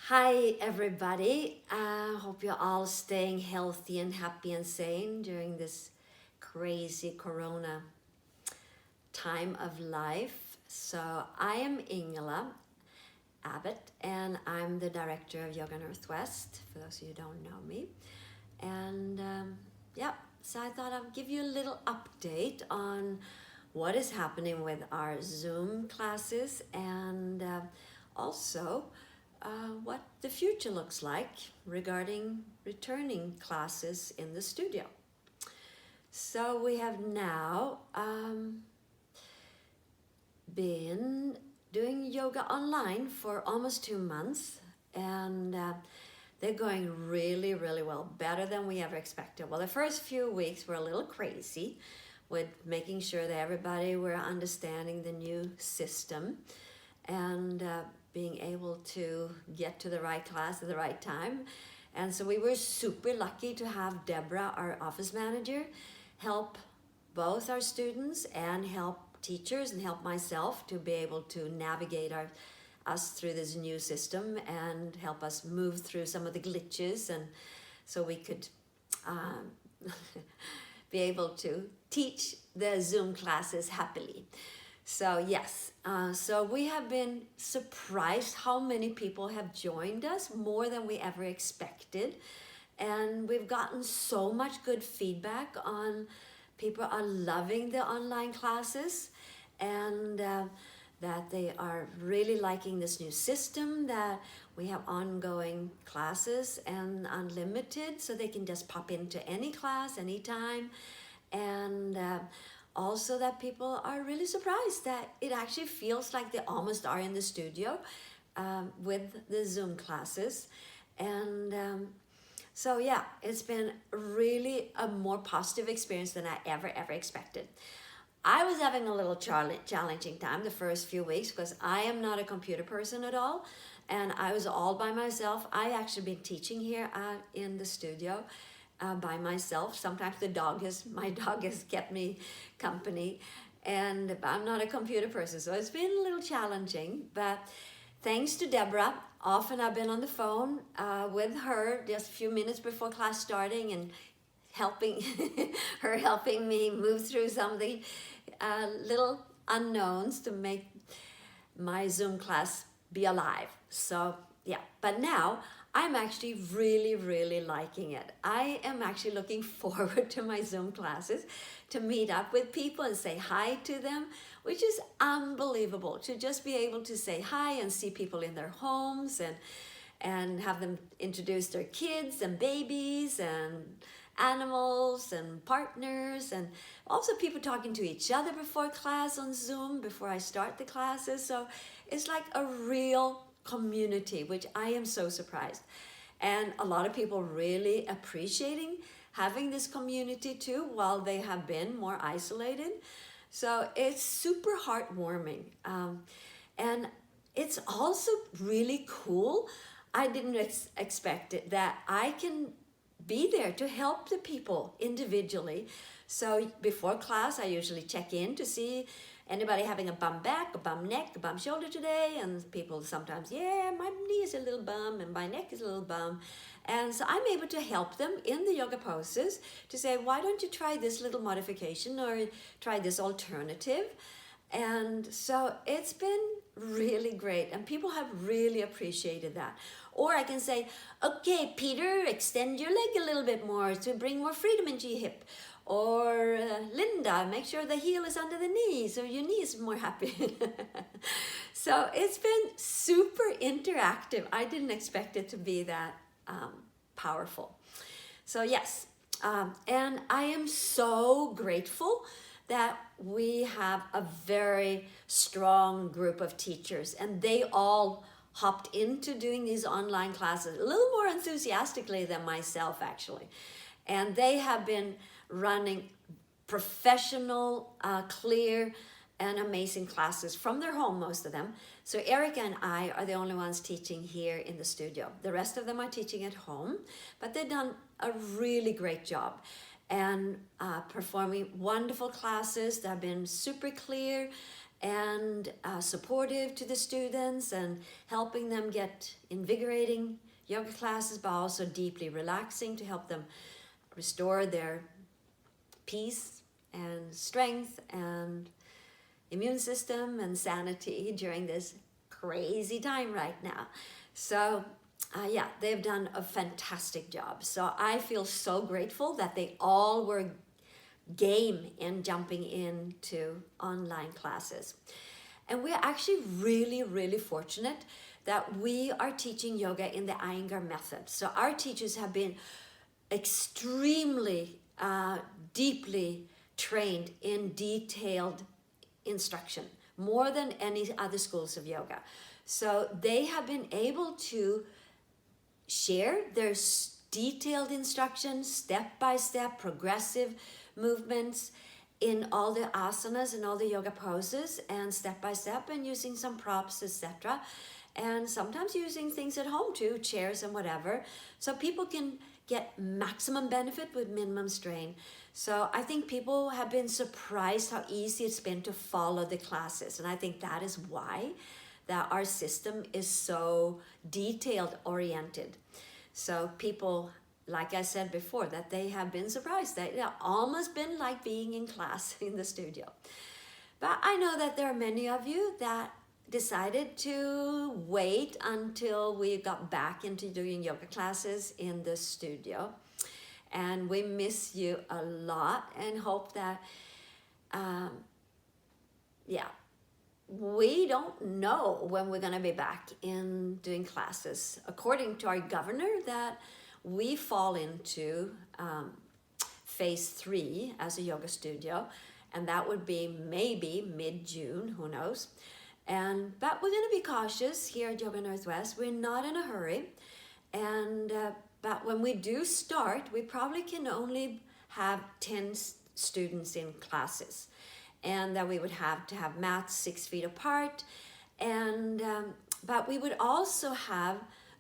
Hi, everybody. I hope you're all staying healthy and happy and sane during this crazy corona time of life. So, I am Ingela Abbott, and I'm the director of Yoga Northwest, for those of you who don't know me. And yeah, so I thought I'd give you a little update on what is happening with our Zoom classes and also what the future looks like regarding returning classes in the studio. So we have now been doing yoga online for almost 2 months, and they're going really, really well, better than we ever expected. Well, the first few weeks were a little crazy with making sure that everybody were understanding the new system and being able to get to the right class at the right time. And so we were super lucky to have Deborah, our office manager, help both our students and help teachers and help myself to be able to navigate us through this new system and help us move through some of the glitches, and so we could be able to teach the Zoom classes happily. So yes, so we have been surprised how many people have joined us, more than we ever expected. And we've gotten so much good feedback on people are loving the online classes, and that they are really liking this new system, that we have ongoing classes and unlimited, so they can just pop into any class anytime. And also that people are really surprised that it actually feels like they almost are in the studio with the Zoom classes. And so yeah, it's been really a more positive experience than I ever expected. I was having a little challenging time the first few weeks because I am not a computer person at all, and I was all by myself. I actually been teaching here in the studio by myself. Sometimes my dog has kept me company, and I'm not a computer person, so it's been a little challenging. But thanks to Deborah, often I've been on the phone with her just a few minutes before class starting and helping helping me move through some of the little unknowns to make my Zoom class be alive. So yeah, but now I'm actually really liking it. I am actually looking forward to my Zoom classes, to meet up with people and say hi to them, which is unbelievable, to just be able to say hi and see people in their homes and have them introduce their kids and babies and animals and partners, and also people talking to each other before class on Zoom, before I start the classes. So it's like a real community, which I am so surprised. And a lot of people really appreciating having this community too, while they have been more isolated. So it's super heartwarming. And it's also really cool. I didn't expect it, that I can be there to help the people individually. So before class, I usually check in to see anybody having a bum back, a bum neck, a bum shoulder today, and people sometimes, yeah, my knee is a little bum and my neck is a little bum. And so I'm able to help them in the yoga poses to say, why don't you try this little modification or try this alternative? And so it's been really great, and people have really appreciated that. Or I can say, okay, Peter, extend your leg a little bit more to bring more freedom into your hip. Or Linda, make sure the heel is under the knee so your knee is more happy. So it's been super interactive. I didn't expect it to be that powerful. So yes, and I am so grateful that we have a very strong group of teachers, and they all hopped into doing these online classes a little more enthusiastically than myself, actually. And they have been running professional, clear, and amazing classes from their home, most of them. So Erica and I are the only ones teaching here in the studio. The rest of them are teaching at home, but they've done a really great job and performing wonderful classes that have been super clear and supportive to the students and helping them get invigorating yoga classes, but also deeply relaxing to help them restore their peace and strength and immune system and sanity during this crazy time right now. So yeah, they've done a fantastic job. So I feel so grateful that they all were game in jumping into online classes. And we're actually really fortunate that we are teaching yoga in the Iyengar method. So our teachers have been extremely deeply trained in detailed instruction, more than any other schools of yoga. So they have been able to share their detailed instructions, step-by-step, progressive movements in all the asanas and all the yoga poses, and step-by-step, and using some props, etc. And sometimes using things at home too, chairs and whatever, so people can get maximum benefit with minimum strain. So I think people have been surprised how easy it's been to follow the classes, and I think that is why that our system is so detailed oriented. So people, like I said before, that they have been surprised. That it's almost been like being in class in the studio. But I know that there are many of you that decided to wait until we got back into doing yoga classes in the studio. And we miss you a lot and hope that, yeah, we don't know when we're going to be back in doing classes. According to our governor, that we fall into phase 3 as a yoga studio, and that would be maybe mid-June, who knows. But we're going to be cautious here at Yoga Northwest. We're not in a hurry, and but when we do start, we probably can only have 10 students in classes, and that we would have to have mats 6 feet apart, and but we would also have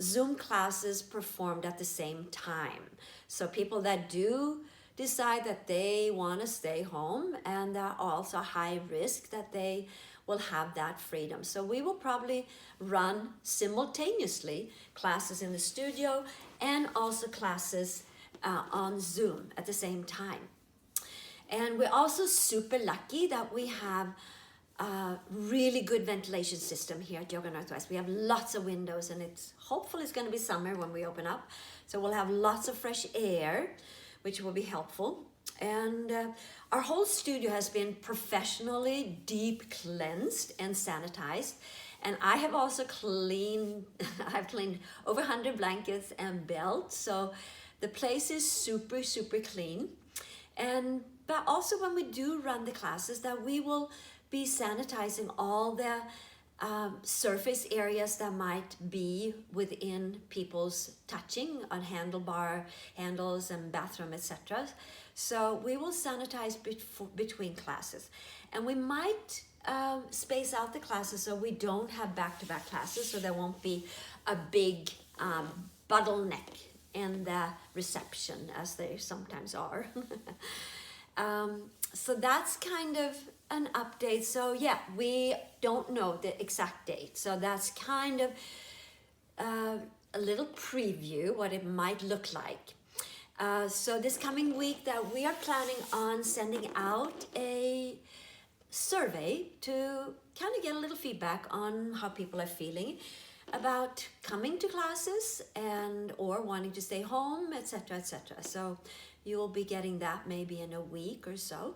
Zoom classes performed at the same time. So people that do decide that they want to stay home and are also high risk, that they will have that freedom. So we will probably run simultaneously classes in the studio and also classes on Zoom at the same time. And we're also super lucky that we have a really good ventilation system here at Yoga Northwest. We have lots of windows, and hopefully it's going to be summer when we open up. So we'll have lots of fresh air, which will be helpful. And our whole studio has been professionally deep cleansed and sanitized. And I have also I've cleaned over 100 blankets and belts. So the place is super clean. But also when we do run the classes, that we will be sanitizing all the surface areas that might be within people's touching on handlebar handles and bathroom, etc. So we will sanitize between classes, and we might space out the classes so we don't have back-to-back classes, so there won't be a big bottleneck in the reception as they sometimes are. So that's kind of an update. So yeah, we don't know the exact date. So that's kind of a little preview what it might look like. So this coming week that we are planning on sending out a survey to kind of get a little feedback on how people are feeling about coming to classes and or wanting to stay home, etc. So you will be getting that maybe in a week or so.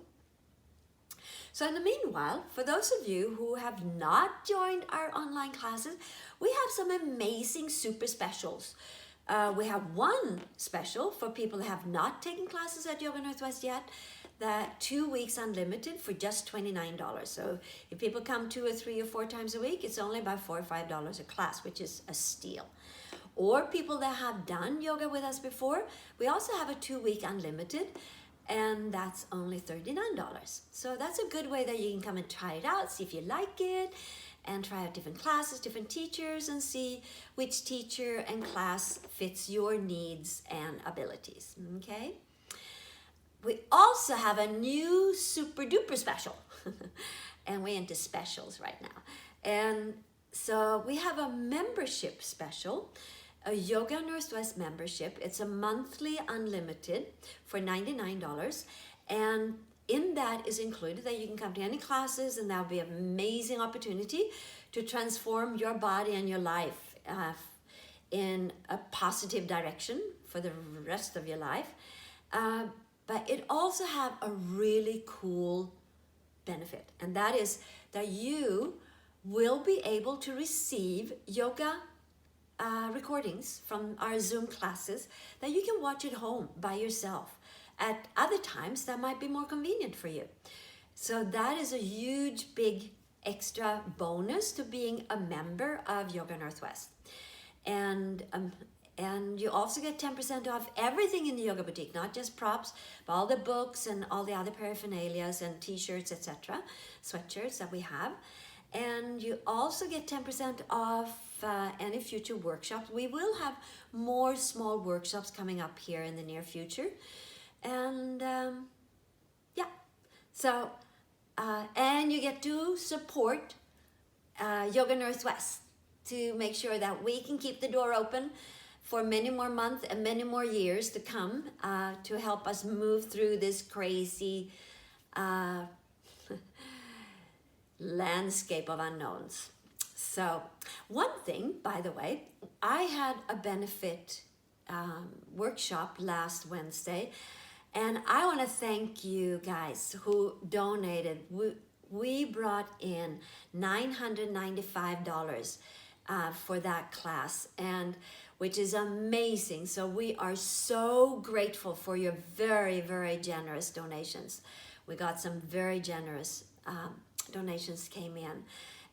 So in the meanwhile, for those of you who have not joined our online classes, we have some amazing super specials. We have one special for people who have not taken classes at Yoga Northwest yet, that 2 weeks unlimited for just $29. So if people come 2 or 3 or 4 times a week, it's only about $4 or $5 a class, which is a steal. Or people that have done yoga with us before, we also have a 2-week unlimited, and that's only $39. So that's a good way that you can come and try it out, see if you like it, and try out different classes, different teachers, and see which teacher and class fits your needs and abilities, okay? We also have a new super duper special. and we're into specials right now. And so we have a membership special, a Yoga Northwest membership. It's a monthly unlimited for $99. And in that is included that you can come to any classes, and that'll be an amazing opportunity to transform your body and your life in a positive direction for the rest of your life. But it also have a really cool benefit, and that is that you will be able to receive yoga recordings from our Zoom classes that you can watch at home by yourself at other times that might be more convenient for you. So that is a huge, big extra bonus to being a member of Yoga Northwest. And you also get 10% off everything in the Yoga Boutique, not just props, but all the books and all the other paraphernalias and t-shirts, etc., sweatshirts that we have. And you also get 10% off any future workshops. We will have more small workshops coming up here in the near future. And yeah, so, and you get to support Yoga Northwest to make sure that we can keep the door open for many more months and many more years to come, to help us move through this crazy landscape of unknowns. So one thing, by the way, I had a benefit workshop last Wednesday, and I want to thank you guys who donated. We brought in $995 for that class, and which is amazing. So we are so grateful for your very, very generous donations. We got some very generous donations came in.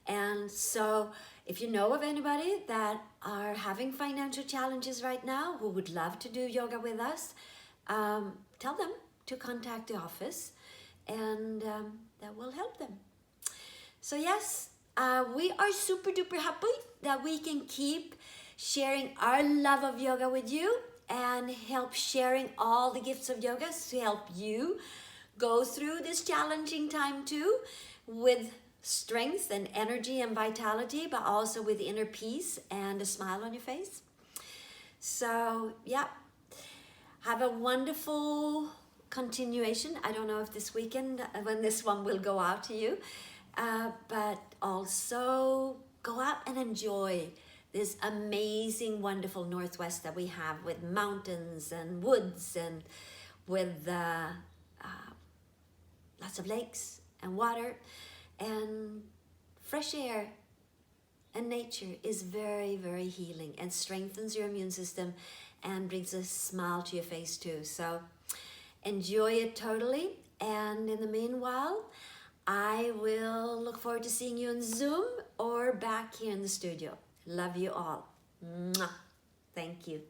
And so if you know of anybody that are having financial challenges right now who would love to do yoga with us, tell them to contact the office, and that will help them. So yes, we are super duper happy that we can keep sharing our love of yoga with you and help sharing all the gifts of yoga to help you go through this challenging time too, with strength and energy and vitality, but also with inner peace and a smile on your face. So yeah, have a wonderful continuation. I don't know if this weekend, when this one will go out to you, but also go out and enjoy this amazing, wonderful Northwest that we have, with mountains and woods and with lots of lakes and water and fresh air. And nature is very, very healing and strengthens your immune system and brings a smile to your face too. So enjoy it totally. And in the meanwhile, I will look forward to seeing you on Zoom or back here in the studio. Love you all. Mwah. Thank you.